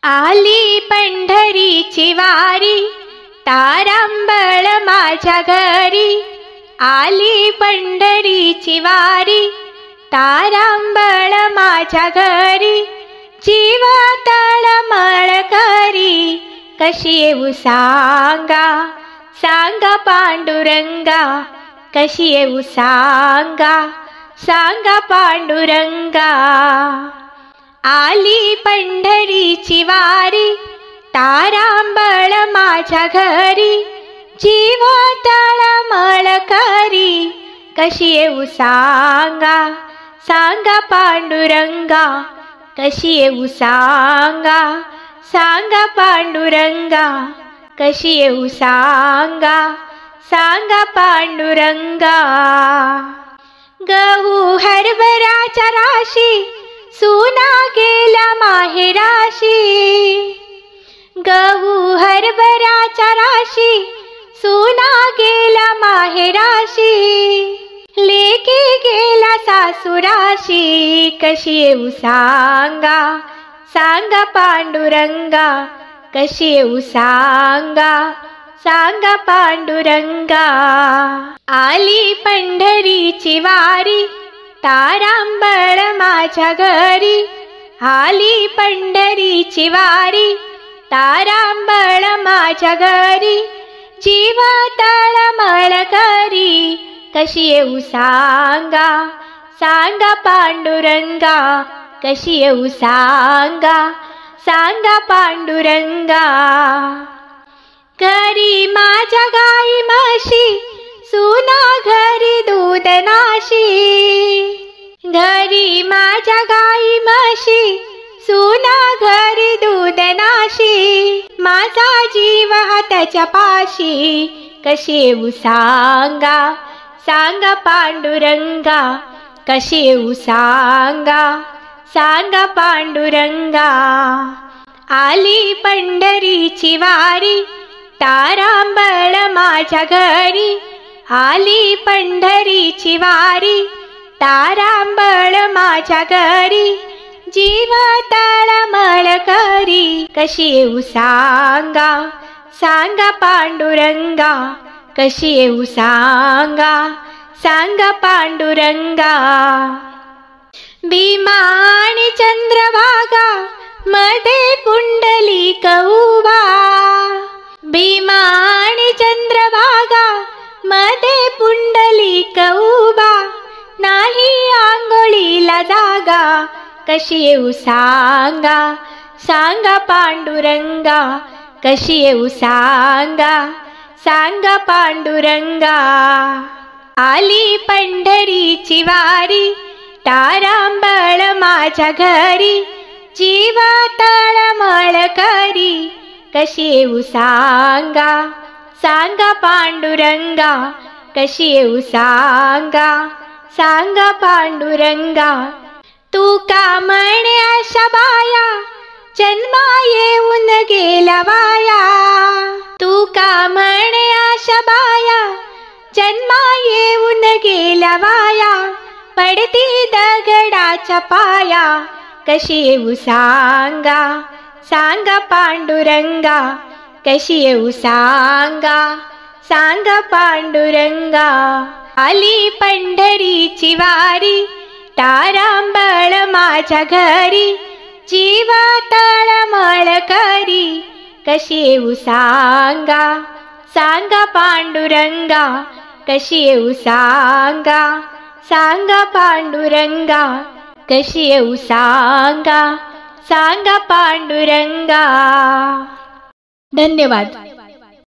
आली पंढरीची वारी, तारांबळ माझ्या घरी. आली पंढरीची वारी, तारांबळ माझ्या घरी. जीव तळमळ करी, कशी येऊ सांगा, सांगा पांडुरंगा. कशी येऊ सांगा, सांगा पांडुरंगा. आली पंढरीची वारी, तारांबळ माझ्या घरी. जीव तळमळ करी, कशी येऊ सांगा, सांगा पांडुरंगा. कशी येऊ सांगा, सांगा पांडुरंगा. कशी येऊ सांगा, सांगा पांडुरंगा. गहू हरभराच्या राशी, सुना गेला माहेराशी. गहू हरभराच्या राशी, सुना गेला माहेराशी. लेकी गेला सासुराशी, कशी येऊ सांगा, सांगा पांडुरंगा. कशी येऊ सांगा, सांगा पांडुरंगा. आली पंढरीची वारी, तारांबळ माझ्या घरी. आली पंढरीची वारी, तारांबळ माझ्या घरी. जीव तळमळ करी, कशी येऊ सांगा, सांगा पांडुरंगा. कशी येऊ सांगा, सांगा पांडुरंगा. घरी माझ्या गाई म्हशी, सुना घरी दूध नाशी. घरी माझ्या गाई म्हशी, सुना घरी दूध नाशी. माझा जीव हाताच्या पाशी, कशी येऊ सांगा, सांगा पांडुरंगा. कशी येऊ सांगा, सांगा पांडुरंगा. आली पंढरीची वारी, तारांबळ माझ्या घरी. आली पंढरीची वारी, तारांबळ माझ्या घरी. जीव तळमळ करी, कशी येऊ सांगा, सांगा पांडुरंगा. कशी येऊ सांगा, सांगा पांडुरंगा. भीमा आणि चंद्रभागा, मध्ये पुंडलिक उभा. भीमा आणि चंद्रभागा, मध्ये पुंडलिक उभा. नाही आंघोळीला जागा, कशी येऊ सांगा, सांगा पांडुरंगा. कशी येऊ सांगा, सांगा पांडुरंगा. आली पंढरीची वारी, तारांबळ माझ्या घरी. जीव तळमळ करी, कशी येऊ सांगा, सांगा पांडुरंगा. कशी येऊ सांगा, सांगा पांडुरंगा. तू का म्हणे अशा बाया, जन्मा येऊन गेला वाया. तू का म्हणे अशा बाया, जन्मा येऊन गेला वाया. पडती दगडाच्या पाया, कशी येऊ सांगा, सांगा पांडुरंगा. कशी येऊ सांगा, सांगा पांडुरंगा. आली पंढरीची वारी, तारांबळ माझ्या घरी. जीव तळमळ करी, कशी येऊ सांगा, सांगा पांडुरंगा. कशी येऊ सांगा, सांगा पांडुरंगा. कशी येऊ सांगा, सांगा पांडुरंगा. धन्यवाद.